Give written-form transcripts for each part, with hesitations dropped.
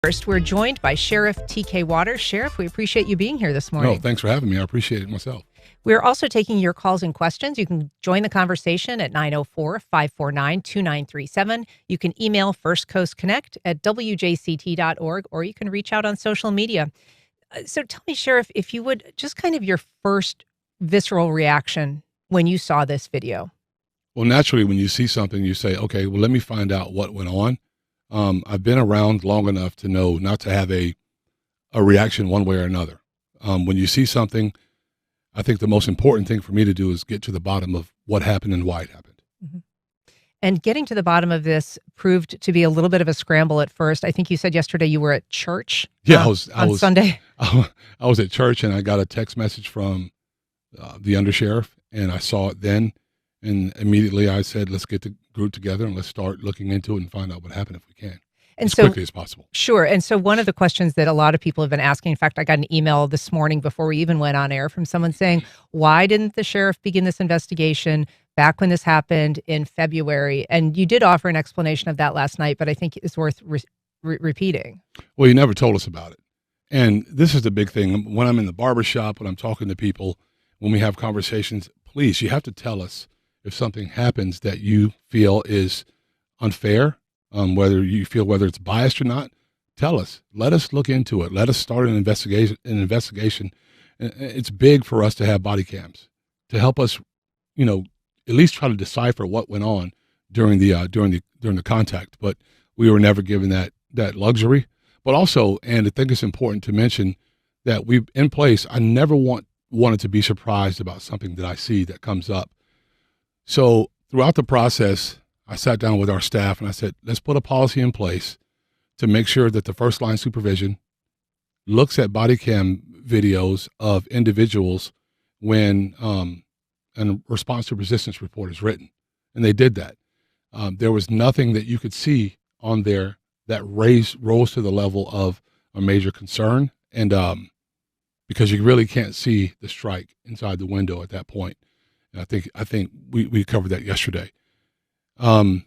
First, we're joined by Sheriff T.K. Waters. Sheriff, we appreciate you being here this morning. No, thanks for having me. I appreciate it myself. We're also taking your calls and questions. You can join the conversation at 904-549-2937. You can email firstcoastconnect@wjct.org, or you can reach out on social media. So tell me, Sheriff, if you would, just kind of your first visceral reaction when you saw this video. Well, naturally, when you see something, you say, okay, well, let me find out what went on. I've been around long enough to know not to have a reaction one way or another. When you see something, I think the most important thing for me to do is get to the bottom of what happened and why it happened. Mm-hmm. And getting to the bottom of this proved to be a little bit of a scramble at first. I think you said yesterday you were at church. Yeah, I was Sunday. I was at church and I got a text message from the undersheriff, and I saw it then. And immediately I said, let's get the group together and let's start looking into it and find out what happened if we can. As quickly as possible. Sure. And so one of the questions that a lot of people have been asking, in fact, I got an email this morning before we even went on air from someone saying, why didn't the sheriff begin this investigation back when this happened in February? And you did offer an explanation of that last night, but I think it's worth repeating. Well, you never told us about it. And this is the big thing. When I'm in the barbershop, when I'm talking to people, when we have conversations, please, you have to tell us if something happens that you feel is unfair, whether it's biased or not. Tell us. Let us look into it. Let us start an investigation. It's big for us to have body cams to help us, at least try to decipher what went on during the contact. But we were never given that luxury. But also, and I think it's important to mention that in place, I never wanted to be surprised about something that I see that comes up. So throughout the process, I sat down with our staff and I said, let's put a policy in place to make sure that the first line supervision looks at body cam videos of individuals when a response to resistance report is written. And they did that. There was nothing that you could see on there that rose to the level of a major concern. And because you really can't see the strike inside the window at that point. And I think we covered that yesterday. So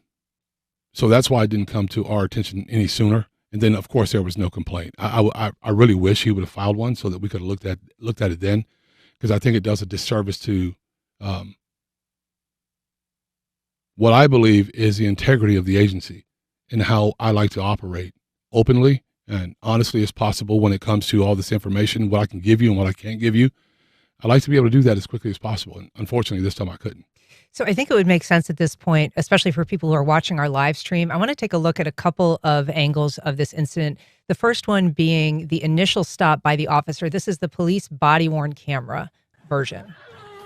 that's why it didn't come to our attention any sooner. And then, of course, there was no complaint. I really wish he would have filed one so that we could have looked at it then, because I think it does a disservice to what I believe is the integrity of the agency and how I like to operate openly and honestly as possible when it comes to all this information, what I can give you and what I can't give you. I like to be able to do that as quickly as possible. And unfortunately, this time I couldn't. So I think it would make sense at this point, especially for people who are watching our live stream. I want to take a look at a couple of angles of this incident. The first one being the initial stop by the officer. This is the police body-worn camera version.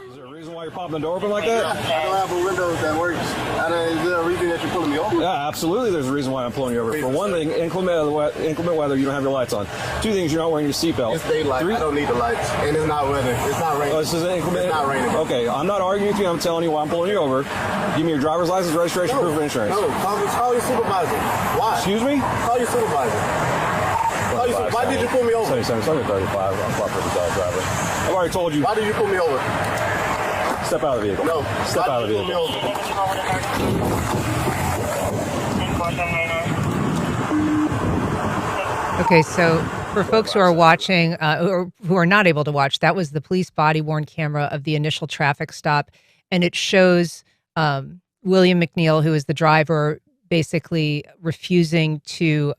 Is there a reason why you're popping the door open like that? I don't have a window that works. Is there a reason that you're pulling me over? Yeah, absolutely there's a reason why I'm pulling you over. For one thing, inclement weather, you don't have your lights on. Two things, you're not wearing your seatbelt. It's daylight. I don't need the lights. And it's not weather. It's not raining. Oh, this is inclement? It's not raining. Okay, I'm not arguing with you. I'm telling you why I'm pulling you over. Give me your driver's license, registration, proof of insurance. No, call your supervisor. Why? Excuse me? Call your supervisor. Why did you pull me over? 7735, I'm proper driver. I've already told you. Why did you pull me over? Step out of the vehicle. No. Step out of the vehicle. Okay, so for folks who are watching or who are not able to watch, that was the police body-worn camera of the initial traffic stop. And it shows William McNeil, who is the driver, basically refusing to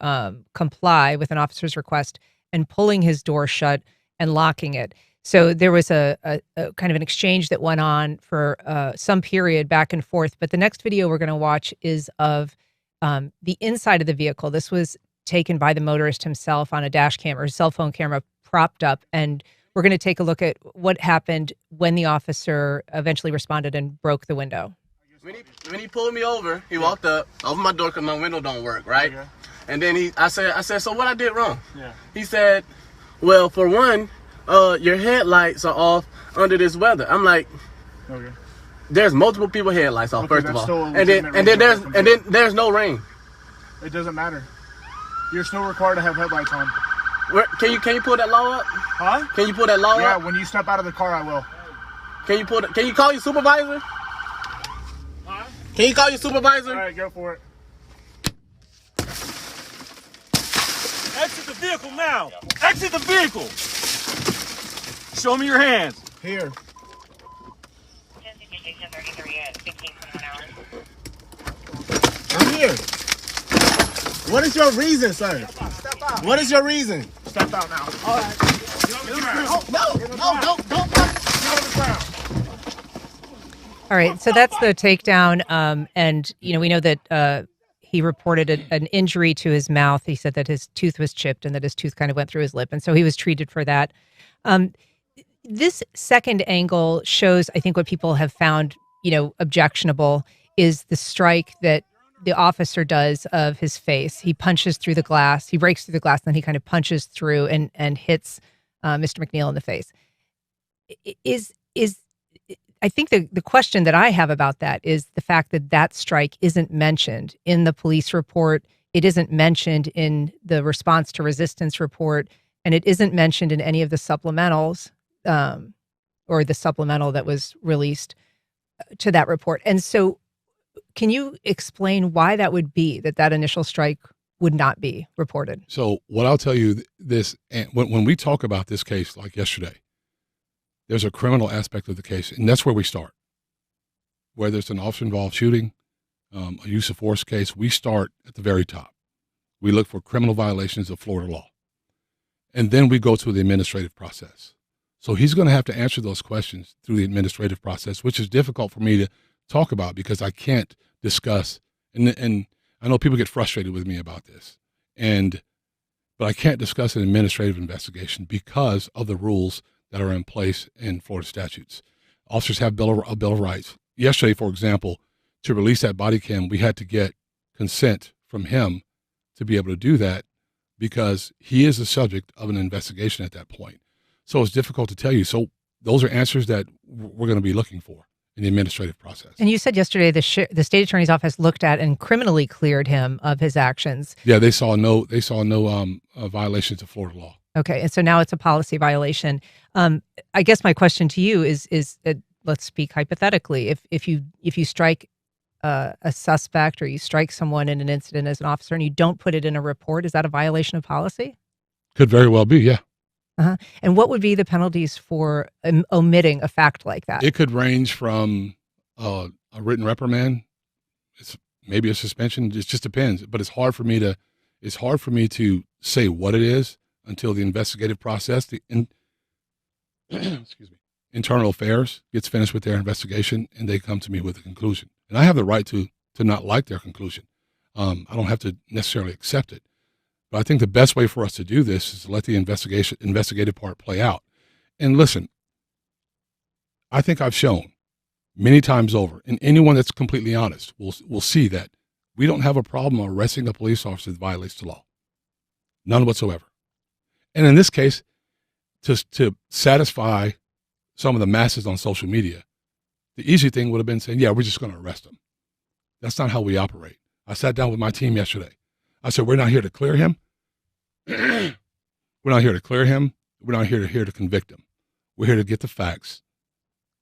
comply with an officer's request and pulling his door shut and locking it. So there was a kind of an exchange that went on for some period back and forth. But the next video we're going to watch is of the inside of the vehicle. This was taken by the motorist himself on a dash cam or cell phone camera propped up. And we're going to take a look at what happened when the officer eventually responded and broke the window. When he pulled me over, he walked up, opened my door because my window don't work, right? Okay. And then I said, so what I did wrong? Yeah. He said, well, for one, your headlights are off under this weather. I'm like, okay. There's multiple people headlights off, first of all. And then there's no rain. It doesn't matter. You're still required to have headlights on. Can you pull that law up? Huh? Can you pull that law up? Yeah, when you step out of the car, I will. Can you call your supervisor? Huh? Can you call your supervisor? All right, go for it. vehicle now. Exit the vehicle. Show me your hands. Here. I'm here. What is your reason, sir? Step out. What is your reason? Step out now. All right. Get on the ground. Oh, no, don't. Get on the ground. All right, so that's the takedown, and we know that he reported an injury to his mouth. He said that his tooth was chipped and that his tooth kind of went through his lip, and so he was treated for that. This second angle shows, I think, what people have found, objectionable is the strike that the officer does of his face. He punches through the glass, he breaks through the glass, and then he kind of punches through and hits Mr. McNeil in the face. I think the question that I have about that is the fact that strike isn't mentioned in the police report. It isn't mentioned in the response to resistance report, and it isn't mentioned in any of the supplementals or the supplemental that was released to that report. And so can you explain why that would be, that initial strike would not be reported? So what I'll tell you this, when we talk about this case like yesterday, there's a criminal aspect of the case, and that's where we start. Whether it's an officer-involved shooting, a use of force case, we start at the very top. We look for criminal violations of Florida law. And then we go to the administrative process. So he's going to have to answer those questions through the administrative process, which is difficult for me to talk about because I can't discuss, and I know people get frustrated with me about this, but I can't discuss an administrative investigation because of the rules that are in place in Florida statutes. Officers have a Bill of Rights. Yesterday, for example, to release that body cam, we had to get consent from him to be able to do that because he is the subject of an investigation at that point. So it's difficult to tell you. So those are answers that we're going to be looking for in the administrative process. And you said yesterday the state attorney's office looked at and criminally cleared him of his actions. Yeah, they saw no violations of Florida law. Okay, and so now it's a policy violation. I guess my question to you is let's speak hypothetically. If you strike a suspect or you strike someone in an incident as an officer and you don't put it in a report, is that a violation of policy? Could very well be, yeah. And what would be the penalties for omitting a fact like that? It could range from a written reprimand, maybe a suspension. It just depends. But it's hard for me to say what it is until the investigative process, internal affairs gets finished with their investigation and they come to me with a conclusion. And I have the right to not like their conclusion. I don't have to necessarily accept it. But I think the best way for us to do this is to let the investigative part play out. And listen, I think I've shown many times over, and anyone that's completely honest will see that we don't have a problem arresting a police officer that violates the law. None whatsoever. And in this case, to satisfy some of the masses on social media, the easy thing would have been saying, yeah, we're just going to arrest him. That's not how we operate. I sat down with my team yesterday. I said, we're not here to clear him. We're not here to clear him. We're not here to convict him. We're here to get the facts,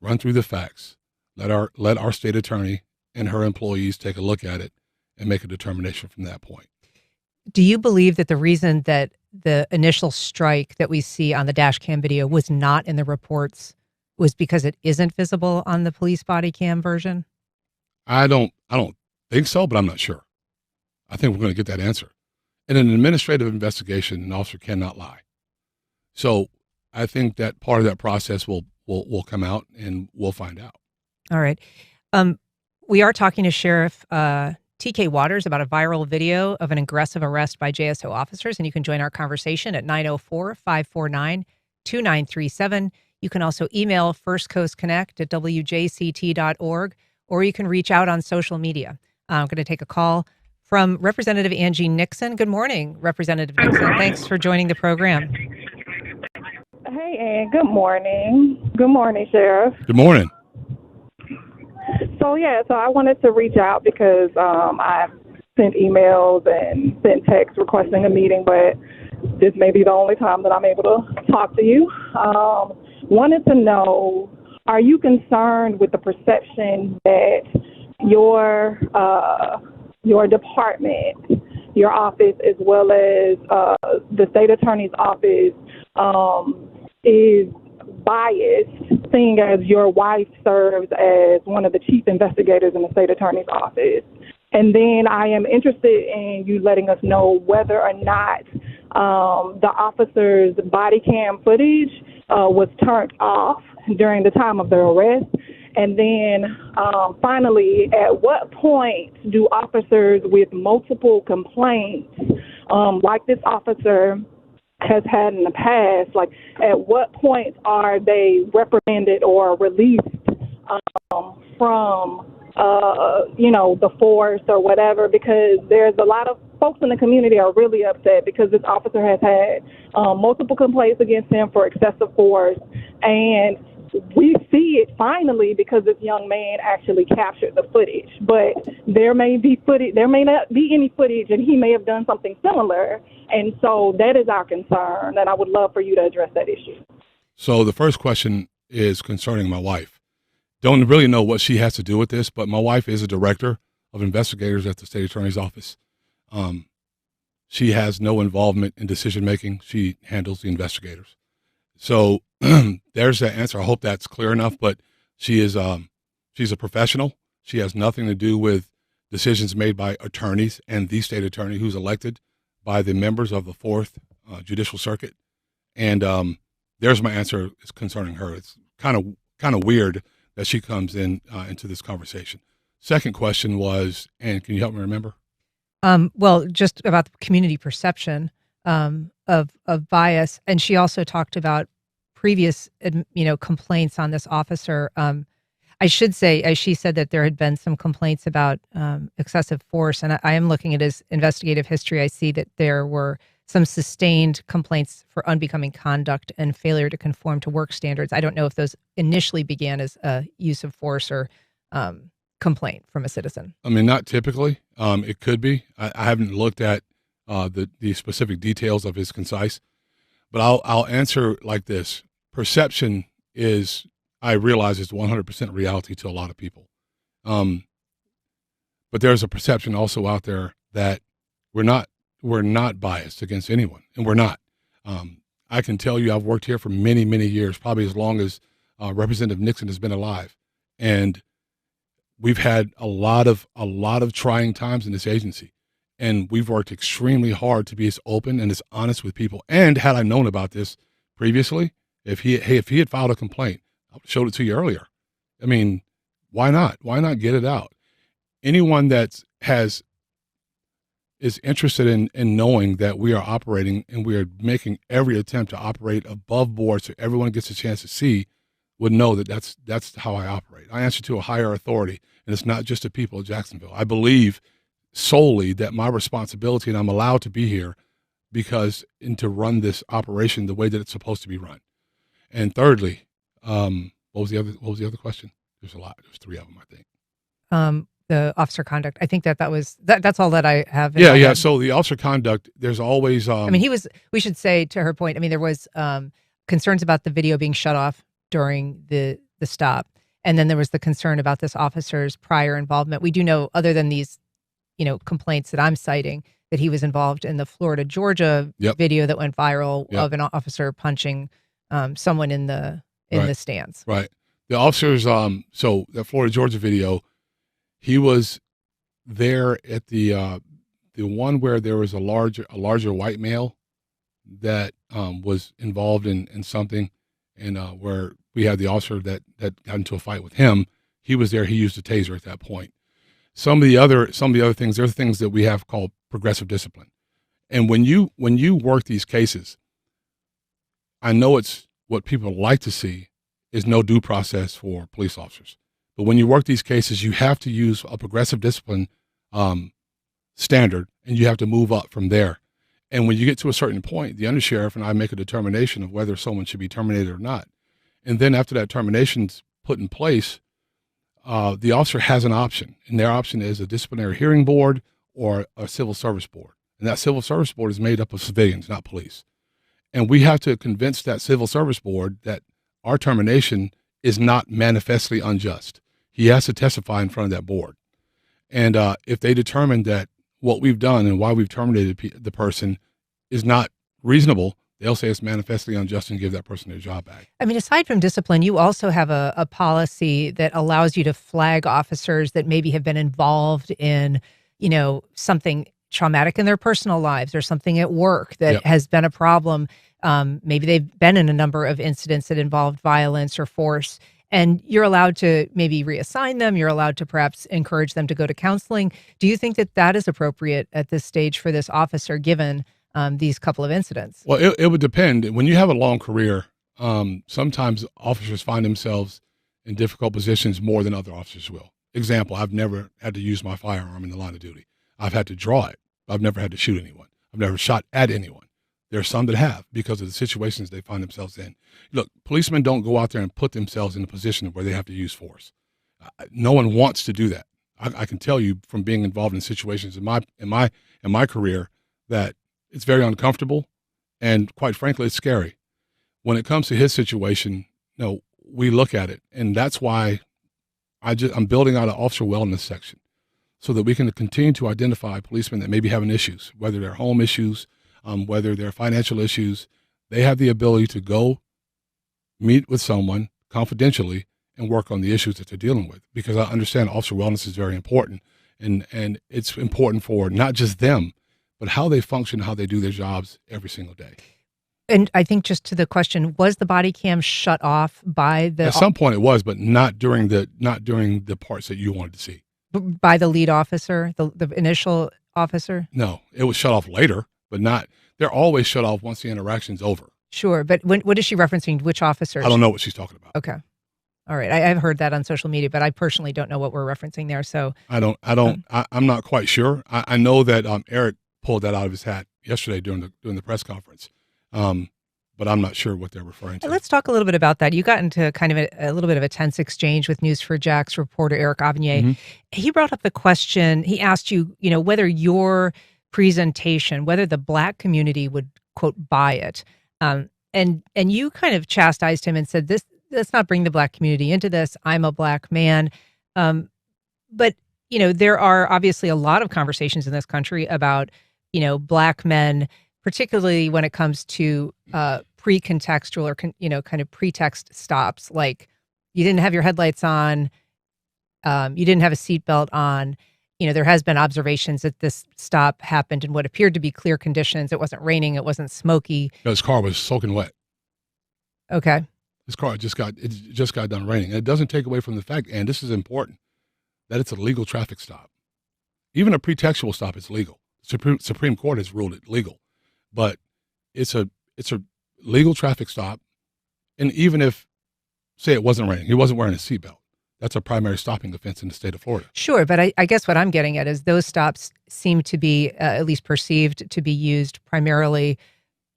run through the facts, let our state attorney and her employees take a look at it and make a determination from that point. Do you believe that the reason that the initial strike that we see on the dash cam video was not in the reports was because it isn't visible on the police body cam version? I don't think so, but I'm not sure. I think we're going to get that answer. In an administrative investigation, an officer cannot lie. So I think that part of that process will come out and we'll find out. All right. We are talking to Sheriff TK Waters about a viral video of an aggressive arrest by JSO officers, and you can join our conversation at 904-549-2937. You can also email firstcoastconnect@wjct.org, or you can reach out on social media. I'm going to take a call from Representative Angie Nixon. Good morning, Representative Nixon. Thanks for joining the program. Hey, Ann. Good morning. Good morning, Sheriff. Good morning. So I wanted to reach out because I sent emails and sent texts requesting a meeting, but this may be the only time that I'm able to talk to you. Wanted to know, are you concerned with the perception that your department your office as well as the state attorney's office is biased, seeing as your wife serves as one of the chief investigators in the state attorney's office. And then I am interested in you letting us know whether or not the officer's body cam footage was turned off during the time of the arrest. And then finally, at what point do officers with multiple complaints, like this officer has had in the past, like at what point are they reprimanded or released from the force or whatever? Because there's a lot of folks in the community are really upset because this officer has had multiple complaints against him for excessive force, and we see it finally because this young man actually captured the footage. But there may not be any footage, and he may have done something similar. And so that is our concern, and I would love for you to address that issue. So the first question is concerning my wife. Don't really know what she has to do with this, but my wife is a director of investigators at the state attorney's office. She has no involvement in decision making. She handles the investigators. So there's that answer. I hope that's clear enough, but she's a professional. She has nothing to do with decisions made by attorneys and the state attorney who's elected by the members of the Fourth Judicial Circuit. And there's my answer is concerning her. It's kind of weird that she comes into this conversation. Second question was, and can you help me remember? Well, just about the community perception of bias, and she also talked about previous, complaints on this officer. I should say, as she said, that there had been some complaints about excessive force, and I am looking at his investigative history. I see that there were some sustained complaints for unbecoming conduct and failure to conform to work standards. I don't know if those initially began as a use of force or complaint from a citizen. I mean, not typically. It could be. I haven't looked at the specific details of his concise, but I'll answer like this. Perception is, I realize, it's 100% reality to a lot of people. But there's a perception also out there that we're not biased against anyone, and we're not. I can tell you, I've worked here for many, many years, probably as long as Representative Nixon has been alive, and we've had a lot of trying times in this agency, and we've worked extremely hard to be as open and as honest with people. And had I known about this previously, if he had filed a complaint, I would have showed it to you earlier. I mean, why not? Why not get it out? Anyone that is interested in knowing that we are operating and we are making every attempt to operate above board so everyone gets a chance to see would know that that's how I operate. I answer to a higher authority, and it's not just the people of Jacksonville. I believe solely that my responsibility, and I'm allowed to be here and to run this operation the way that it's supposed to be run. And thirdly, what was the other question? There's a lot. There's three of them, I think. The officer conduct. I think that's all that I have. Yeah. So the officer conduct, there's always. We should say, to her point, there was concerns about the video being shut off during the stop. And then there was the concern about this officer's prior involvement. We do know, other than these, complaints that I'm citing, that he was involved in the Florida, Georgia video that went viral of an officer punching someone in the stands. Right. The officers, so that Florida, Georgia video, he was there at the one where there was a larger white male that was involved in something, and where we had the officer that got into a fight with him. He was there. He used a taser at that point. Some of the other things, there are things that we have called progressive discipline. And when you work these cases, I know it's what people like to see is no due process for police officers. But when you work these cases, you have to use a progressive discipline standard, and you have to move up from there. And when you get to a certain point, the undersheriff and I make a determination of whether someone should be terminated or not. And then after that termination's put in place, the officer has an option, and their option is a disciplinary hearing board or a civil service board. And that civil service board is made up of civilians, not police. And we have to convince that civil service board that our termination is not manifestly unjust. He has to testify in front of that board. And if they determine that what we've done and why we've terminated the person is not reasonable, they'll say it's manifestly unjust and give that person their job back. I mean, aside from discipline, you also have a policy that allows you to flag officers that maybe have been involved in, something traumatic in their personal lives or something at work that has been a problem. Maybe they've been in a number of incidents that involved violence or force, and you're allowed to maybe reassign them. You're allowed to perhaps encourage them to go to counseling. Do you think that is appropriate at this stage for this officer, given these couple of incidents? Well, it would depend. When you have a long career, sometimes officers find themselves in difficult positions more than other officers will. Example, I've never had to use my firearm in the line of duty. I've had to draw it. I've never had to shoot anyone. I've never shot at anyone. There are some that have because of the situations they find themselves in. Look, policemen don't go out there and put themselves in a position where they have to use force. No one wants to do that. I can tell you from being involved in situations in my career that it's very uncomfortable, and quite frankly, it's scary. When it comes to his situation, we look at it, and that's why I'm building out an officer wellness section so that we can continue to identify policemen that may be having issues, whether they're home issues, whether they're financial issues. They have the ability to go meet with someone confidentially and work on the issues that they're dealing with, because I understand officer wellness is very important, and it's important for not just them, but how they function, how they do their jobs every single day. And I think just to the question, was the body cam shut off by the... At some point it was, but not during the parts that you wanted to see. By the lead officer, the initial officer? No, it was shut off later, but not... They're always shut off once the interaction's over. Sure, but what is she referencing? Which officers? I don't know what she's talking about. Okay. All right. I've heard that on social media, but I personally don't know what we're referencing there. So I'm not quite sure. I know that Eric pulled that out of his hat yesterday during the press conference. But I'm not sure what they're referring to. Let's talk a little bit about that. You got into kind of a little bit of a tense exchange with News4Jax reporter Eric Avenier. Mm-hmm. He brought up the question, he asked you, whether your presentation, whether the Black community would, quote, buy it. And you kind of chastised him and said, let's not bring the Black community into this. I'm a Black man. But, there are obviously a lot of conversations in this country about, Black men, particularly when it comes to pre-contextual or, kind of pretext stops, like you didn't have your headlights on, you didn't have a seatbelt on. There has been observations that this stop happened in what appeared to be clear conditions. It wasn't raining. It wasn't smoky. No, his car was soaking wet. Okay. His car just got done raining. And it doesn't take away from the fact, and this is important, that it's a legal traffic stop. Even a pretextual stop is legal. Supreme Court has ruled it legal. But it's a legal traffic stop, and even if, say, it wasn't raining, he wasn't wearing a seatbelt, that's a primary stopping offense in the state of Florida. Sure, but I guess what I'm getting at is those stops seem to be, at least perceived to be used primarily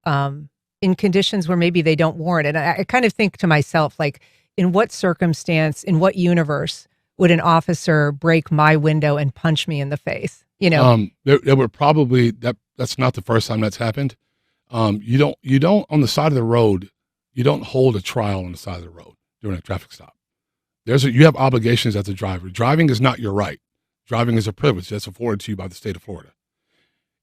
in conditions where maybe they don't warrant it. And I kind of think to myself, like, in what circumstance, in what universe would an officer break my window and punch me in the face? There were probably that's not the first time that's happened. You don't on the side of the road, you don't hold a trial on the side of the road during a traffic stop. You have obligations as a driver. Driving is not your right. Driving is a privilege that's afforded to you by the state of Florida.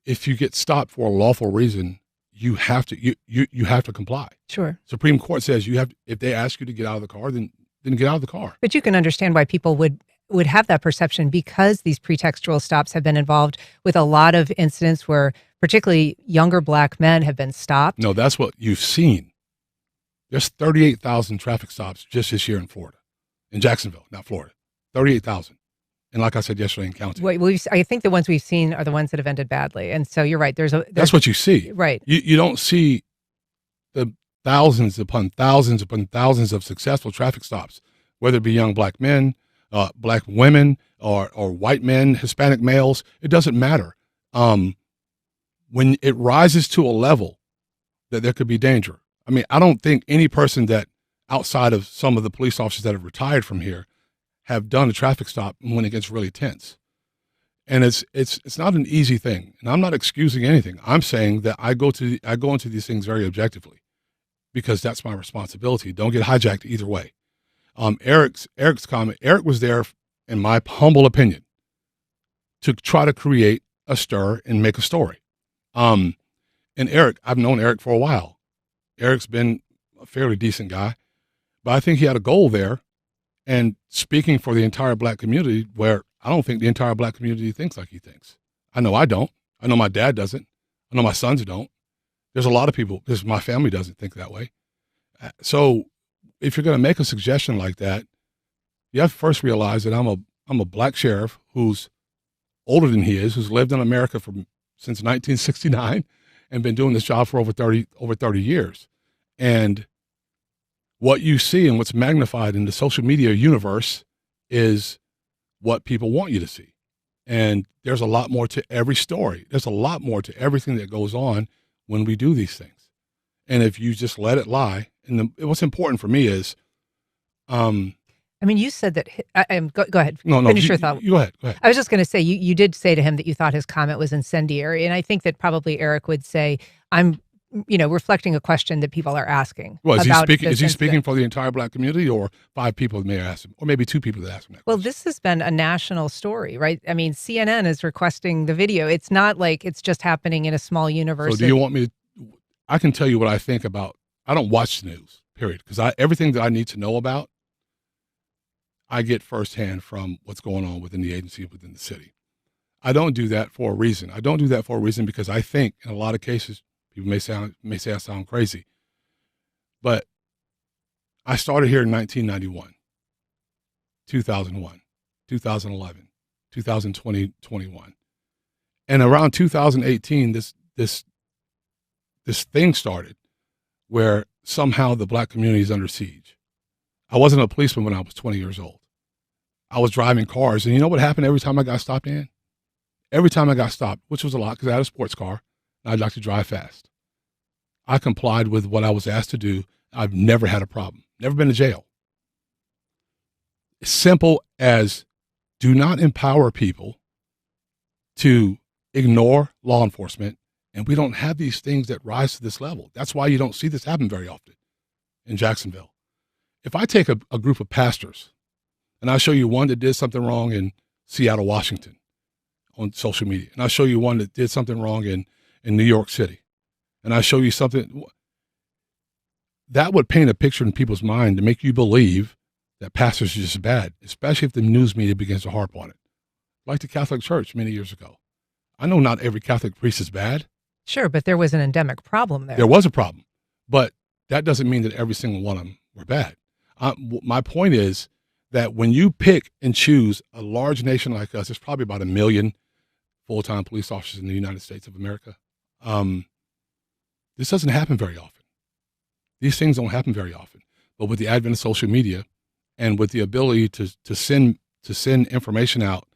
If you get stopped for a lawful reason, you have to comply. Sure. Supreme Court says if they ask you to get out of the car, then get out of the car. But you can understand why people would have that perception, because these pretextual stops have been involved with a lot of incidents where particularly younger Black men have been stopped. No, that's what you've seen. There's 38,000 traffic stops just this year in Florida, in Jacksonville, not Florida, 38,000. And like I said yesterday, in counting. I think the ones we've seen are the ones that have ended badly. And so you're right. That's what you see. Right. You don't see the thousands upon thousands upon thousands of successful traffic stops, whether it be young Black men, Black women, or white men, Hispanic males. It doesn't matter. When it rises to a level that there could be danger. I mean, I don't think any person that outside of some of the police officers that have retired from here have done a traffic stop when it gets really tense. And it's not an easy thing. And I'm not excusing anything. I'm saying that I go into these things very objectively, because that's my responsibility. Don't get hijacked either way. Eric's comment, Eric was there, in my humble opinion, to try to create a stir and make a story. And Eric, I've known Eric for a while. Eric's been a fairly decent guy, but I think he had a goal there, and speaking for the entire black community, where I don't think the entire black community thinks like he thinks. I know I don't. I know my dad doesn't. I know my sons don't. There's a lot of people, because my family doesn't think that way. So if you're going to make a suggestion like that, you have to first realize that I'm a black sheriff who's older than he is, who's lived in America since 1969 and been doing this job for over 30 years. And what you see and what's magnified in the social media universe is what people want you to see. And there's a lot more to every story. There's a lot more to everything that goes on when we do these things. And if you just let it lie, and what's important for me is, I mean, you said that. Go ahead. No, Finish your thought. You go ahead. I was just going to say, you did say to him that you thought his comment was incendiary, and I think that probably Eric would say, I'm, reflecting a question that people are asking. Well, is he speaking for the entire black community, or 5 people that may ask him, or maybe 2 people that ask him that question? This has been a national story, right? I mean, CNN is requesting the video. It's not like it's just happening in a small universe. So do you want me to? I can tell you what I think about. I don't watch the news, period, because everything that I need to know about, I get firsthand from what's going on within the agency, within the city. I don't do that for a reason. I don't do that for a reason because I think in a lot of cases, people may say I sound crazy, but I started here in 1991, 2001, 2011, 2020, 21. And around 2018, this thing started where somehow the black community is under siege. I wasn't a policeman when I was 20 years old. I was driving cars, and you know what happened every time I got stopped in? Every time I got stopped, which was a lot because I had a sports car, and I'd like to drive fast. I complied with what I was asked to do. I've never had a problem, never been to jail. As simple as do not empower people to ignore law enforcement, and we don't have these things that rise to this level. That's why you don't see this happen very often in Jacksonville. If I take a group of pastors and I show you one that did something wrong in Seattle, Washington on social media, and I show you one that did something wrong in New York City, and I show you something, that would paint a picture in people's mind to make you believe that pastors are just bad, especially if the news media begins to harp on it. Like the Catholic Church many years ago. I know not every Catholic priest is bad. Sure, but there was an endemic problem there. There was a problem, but that doesn't mean that every single one of them were bad. My point is that when you pick and choose a large nation like us, there's probably about 1 million full-time police officers in the United States of America. This doesn't happen very often. These things don't happen very often. But with the advent of social media and with the ability to send information out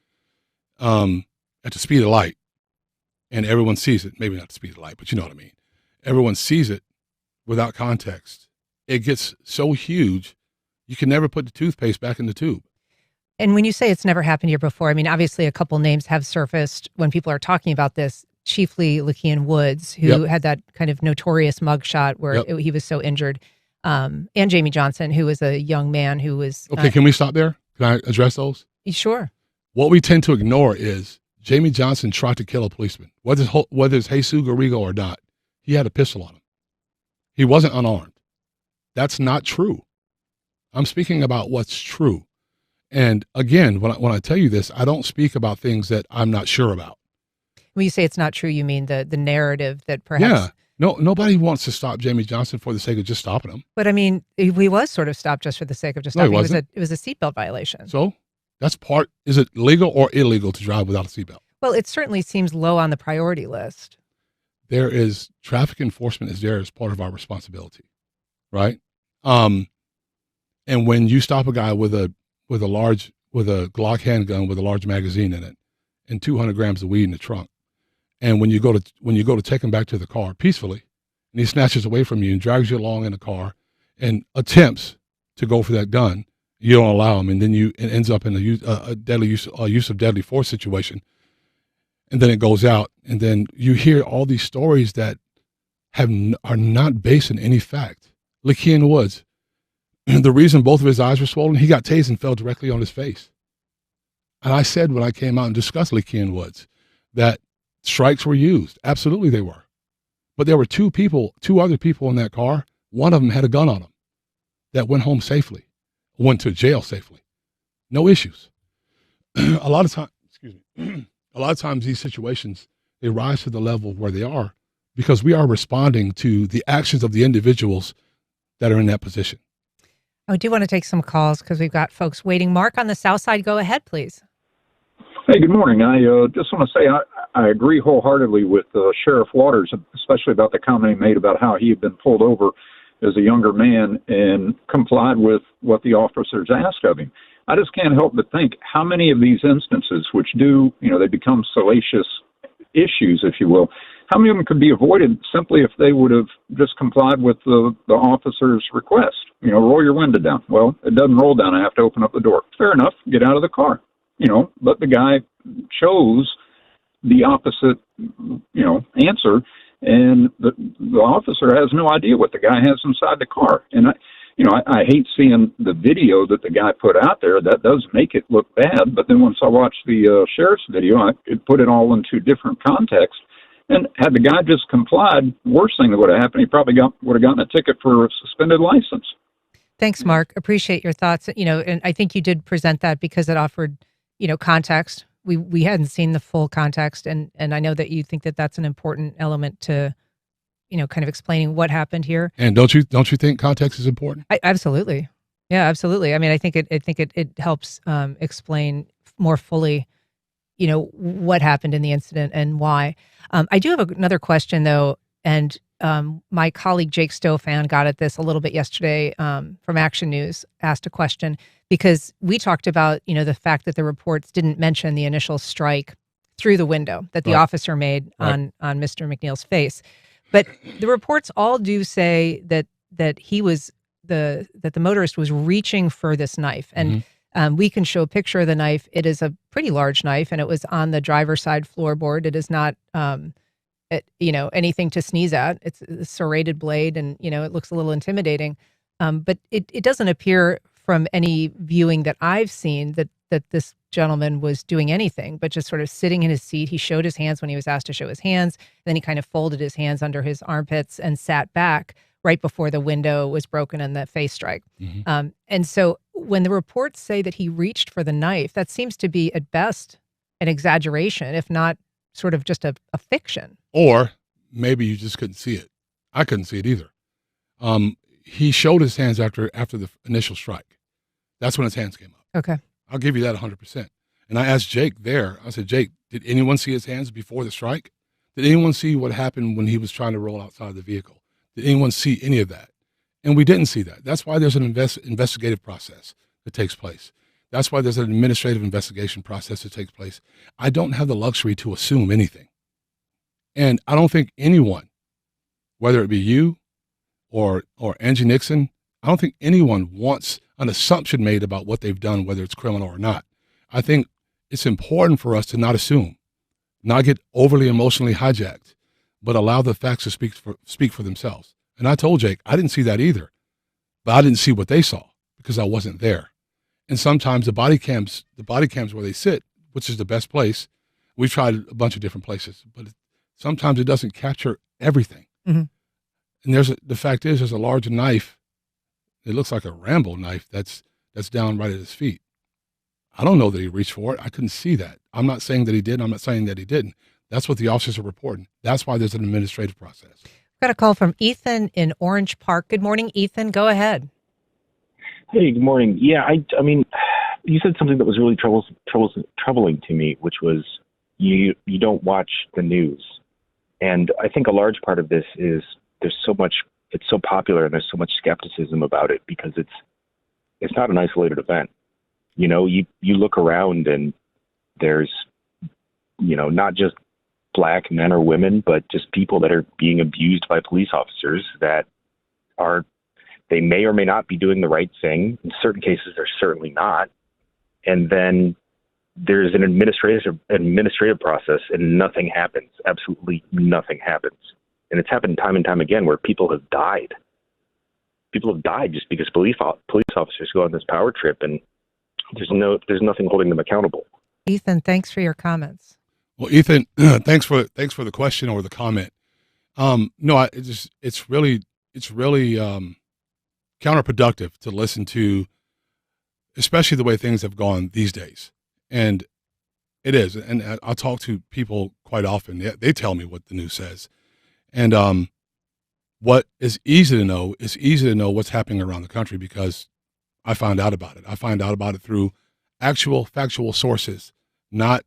at the speed of light, and everyone sees it, maybe not the speed of light, but you know what I mean. Everyone sees it without context. It gets so huge, you can never put the toothpaste back in the tube. And when you say it's never happened here before, I mean, obviously a couple names have surfaced when people are talking about this, chiefly Lakean Woods, who had that kind of notorious mugshot where he was so injured, and Jaime Johnson, who was a young man who was... Okay, can we stop there? Can I address those? Sure. What we tend to ignore is Jaime Johnson tried to kill a policeman, whether it's Jesus Garrigo or not. He had a pistol on him. He wasn't unarmed. That's not true. I'm speaking about what's true. And again, when I tell you this, I don't speak about things that I'm not sure about. When you say it's not true, you mean the narrative that perhaps... Yeah. No, nobody wants to stop Jaime Johnson for the sake of just stopping him. But I mean, he was sort of stopped just for the sake of just stopping. No, he wasn't. It was a seatbelt violation. So that's is it legal or illegal to drive without a seatbelt? Well, it certainly seems low on the priority list. Traffic enforcement is there as part of our responsibility, right? And when you stop a guy with a Glock handgun with a large magazine in it and 200 grams of weed in the trunk, and when you go to take him back to the car peacefully, and he snatches away from you and drags you along in the car and attempts to go for that gun, you don't allow him, and then it ends up in a use of deadly force situation, and then it goes out, and then you hear all these stories that are not based in any fact. Lakean Woods, the reason both of his eyes were swollen, he got tased and fell directly on his face. And I said when I came out and discussed Lakean Woods that Strikes were used. Absolutely they were. But there were two other people in that car. One of them had a gun on him that went home safely, went to jail safely. No issues. A lot of times these situations, they rise to the level where they are because we are responding to the actions of the individuals that are in that position. I do want to take some calls because we've got folks waiting. Mark on the south side, go ahead, please. Hey, good morning. I just want to say I agree wholeheartedly with Sheriff Waters, especially about the comment he made about how he had been pulled over as a younger man and complied with what the officers asked of him. I just can't help but think how many of these instances, which do, they become salacious issues, if you will, how many of them could be avoided simply if they would have just complied with the officer's request? Roll your window down. Well, it doesn't roll down. I have to open up the door. Fair enough. Get out of the car. But the guy chose the opposite, answer, and the officer has no idea what the guy has inside the car. And I hate seeing the video that the guy put out there. That does make it look bad. But then once I watched the sheriff's video, I could put it all into different context. And had the guy just complied, worst thing that would have happened, he probably would have gotten a ticket for a suspended license. Thanks, Mark. Appreciate your thoughts. And I think you did present that because it offered, context. We hadn't seen the full context, and I know that you think that that's an important element to, kind of explaining what happened here. And don't you think context is important? Absolutely, yeah, absolutely. I mean, I think it helps explain more fully, what happened in the incident and why. I do have another question though, and my colleague Jake Stofan got at this a little bit yesterday from Action News, asked a question because we talked about, the fact that the reports didn't mention the initial strike through the window that the officer made on Mr. McNeil's face. But the reports all do say that he was that the motorist was reaching for this knife. And we can show a picture of the knife. It is a pretty large knife, and it was on the driver's side floorboard. It is not anything to sneeze at. It's a serrated blade, and it looks a little intimidating. But it doesn't appear from any viewing that I've seen that this gentleman was doing anything, but just sort of sitting in his seat. He showed his hands when he was asked to show his hands. Then he kind of folded his hands under his armpits and sat back right before the window was broken and the face strike. And so when the reports say that he reached for the knife, that seems to be at best an exaggeration, if not sort of just a fiction. Or maybe you just couldn't see it. I couldn't see it either. He showed his hands after the initial strike. That's when his hands came up. Okay. I'll give you that 100%. And I asked Jake there, I said, Jake, did anyone see his hands before the strike? Did anyone see what happened when he was trying to roll outside the vehicle? Did anyone see any of that? And we didn't see that. That's why there's an investigative process that takes place. That's why there's an administrative investigation process that takes place. I don't have the luxury to assume anything. And I don't think anyone, whether it be you or Angie Nixon, I don't think anyone wants an assumption made about what they've done, whether it's criminal or not. I think it's important for us to not assume, not get overly emotionally hijacked, but allow the facts to speak for themselves. And I told Jake, I didn't see that either, but I didn't see what they saw because I wasn't there. And sometimes the body cams where they sit, which is the best place, we've tried a bunch of different places, but sometimes it doesn't capture everything. And the fact is, there's a large knife. It looks like a Rambo knife that's down right at his feet. I don't know that he reached for it. I couldn't see that. I'm not saying that he did. I'm not saying that he didn't. That's what the officers are reporting. That's why there's an administrative process. Got a call from Ethan in Orange Park. Good morning, Ethan. Go ahead. Hey, good morning. Yeah, I mean, you said something that was really troubling to me, which was you don't watch the news. And I think a large part of this is there's so much, it's so popular and there's so much skepticism about it because it's not an isolated event. You look around and there's, not just black men or women, but just people that are being abused by police officers that they may or may not be doing the right thing. In certain cases, they're certainly not. And then there's an administrative process and nothing happens. Absolutely nothing happens. And it's happened time and time again where people have died. People have died just because police officers go on this power trip and there's nothing holding them accountable. Ethan, thanks for your comments. Well, Ethan, thanks for the question or the comment. No, it's really counterproductive to listen to, especially the way things have gone these days. And it is. And I talk to people quite often. They tell me what the news says. And what is easy to know what's happening around the country because I found out about it. I find out about it through actual factual sources, not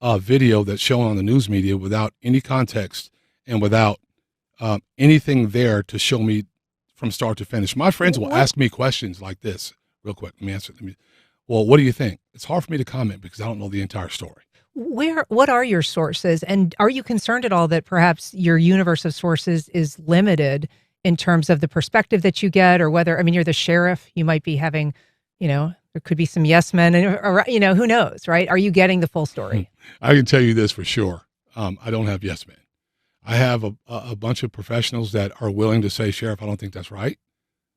a video that's shown on the news media without any context and without anything there to show me from start to finish. My friends will ask me questions like this. Real quick, let me answer. Well, what do you think? It's hard for me to comment because I don't know the entire story. What are your sources? And are you concerned at all that perhaps your universe of sources is limited in terms of the perspective that you get, or whether, I mean, you're the sheriff, you might be having, there could be some yes men, or, who knows, right? Are you getting the full story? I can tell you this for sure. I don't have yes men. I have a bunch of professionals that are willing to say, Sheriff, I don't think that's right.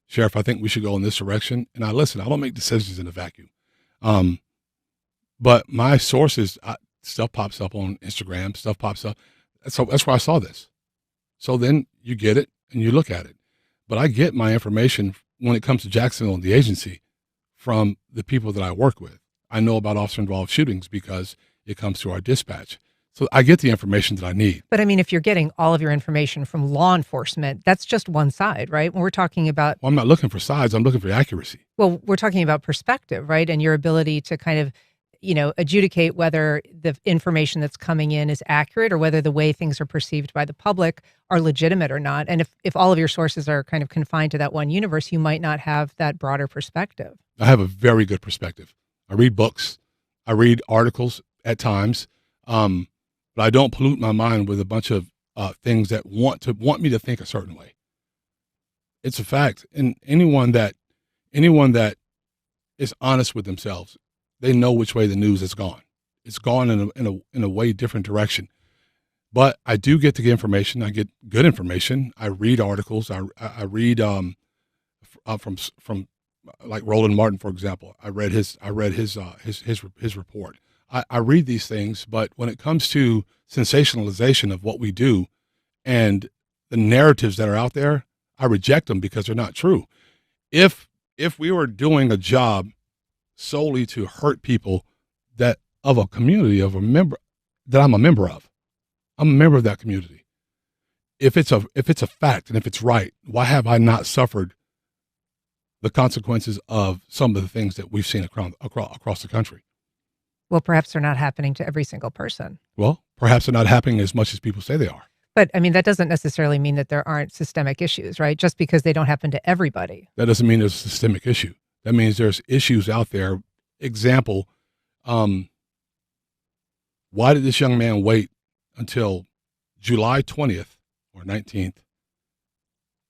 Sheriff, I think we should go in this direction. And I listen. I don't make decisions in a vacuum. But my sources, stuff pops up on Instagram, stuff pops up. That's where I saw this. So then you get it and you look at it. But I get my information when it comes to Jacksonville and the agency from the people that I work with. I know about officer-involved shootings because it comes through our dispatch. So I get the information that I need. But I mean, if you're getting all of your information from law enforcement, that's just one side, right? When we're talking about... Well, I'm not looking for sides. I'm looking for accuracy. Well, we're talking about perspective, right? And your ability to kind of, adjudicate whether the information that's coming in is accurate or whether the way things are perceived by the public are legitimate or not. And if all of your sources are kind of confined to that one universe, you might not have that broader perspective. I have a very good perspective. I read books. I read articles at times. But I don't pollute my mind with a bunch of things that want me to think a certain way. It's a fact. And anyone that is honest with themselves, they know which way the news has gone. It's gone in a way different direction. But I do get the information. I get good information. I read articles. I read from like Roland Martin, for example. I read his report. I read these things, but when it comes to sensationalization of what we do and the narratives that are out there, I reject them because they're not true. If we were doing a job solely to hurt people that of a community of a member that I'm a member of, I'm a member of that community. If it's a fact and if it's right, why have I not suffered the consequences of some of the things that we've seen across the country? Well, perhaps they're not happening to every single person. Well, perhaps they're not happening as much as people say they are. But I mean, that doesn't necessarily mean that there aren't systemic issues, right? Just because they don't happen to everybody. That doesn't mean there's a systemic issue. That means there's issues out there. Example, why did this young man wait until July 20th or 19th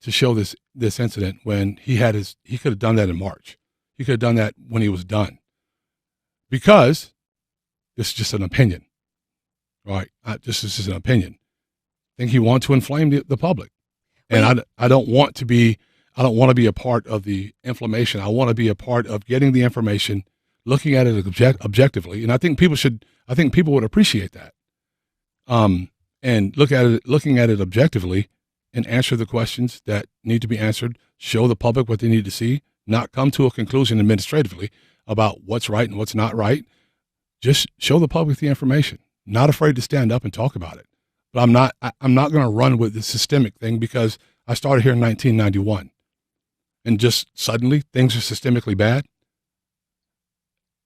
to show this incident when he could have done that in March. He could have done that when he was done. Because this is just an opinion, right? This is just an opinion. I think he wants to inflame the public. And I don't want to be a part of the inflammation. I want to be a part of getting the information, looking at it objectively. And I think people would appreciate that. And looking at it objectively and answer the questions that need to be answered, show the public what they need to see, not come to a conclusion administratively about what's right and what's not right. Just show the public the information. Not afraid to stand up and talk about it. But I'm not going to run with the systemic thing because I started here in 1991. And just suddenly things are systemically bad.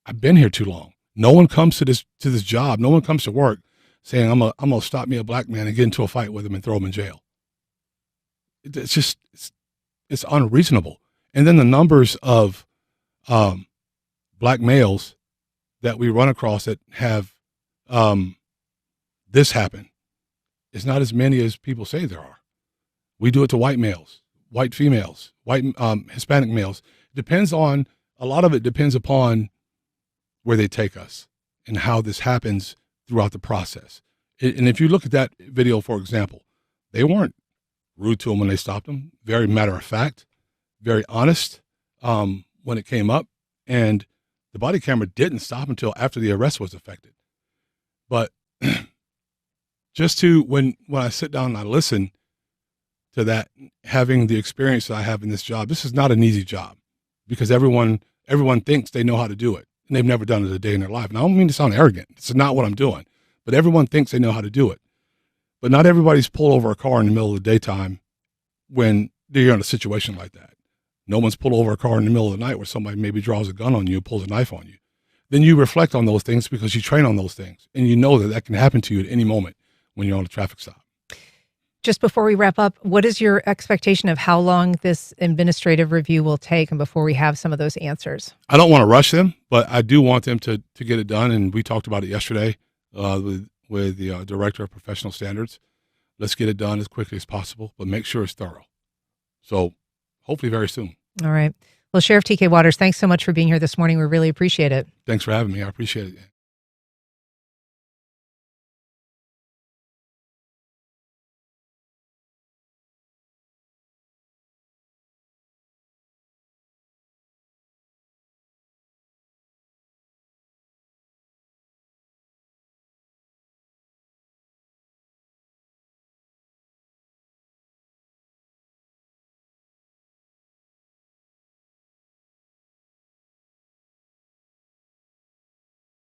I've been here too long. No one comes to this job. No one comes to work saying, I'm going to stop me a black man and get into a fight with him and throw him in jail. It's unreasonable. And then the numbers of black males that we run across that have this happen is not as many as people say there are. We do it to white males, white females, white Hispanic males. A lot of it depends upon where they take us and how this happens throughout the process. And if you look at that video, for example, they weren't rude to him when they stopped him. Very matter of fact, very honest when it came up. And the body camera didn't stop until after the arrest was effected. But just to, when I sit down and I listen to that, having the experience that I have in this job, this is not an easy job because everyone thinks they know how to do it and they've never done it a day in their life. And I don't mean to sound arrogant. It's not what I'm doing, but everyone thinks they know how to do it. But not everybody's pulled over a car in the middle of the daytime when they're in a situation like that. No one's pulled over a car in the middle of the night where somebody maybe draws a gun on you, pulls a knife on you. Then you reflect on those things because you train on those things. And you know that that can happen to you at any moment when you're on a traffic stop. Just before we wrap up, what is your expectation of how long this administrative review will take and before we have some of those answers? I don't want to rush them, but I do want them to get it done. And we talked about it yesterday with the Director of Professional Standards. Let's get it done as quickly as possible, but make sure it's thorough. So hopefully very soon. All right. Well, Sheriff TK Waters, thanks so much for being here this morning. We really appreciate it. Thanks for having me. I appreciate it.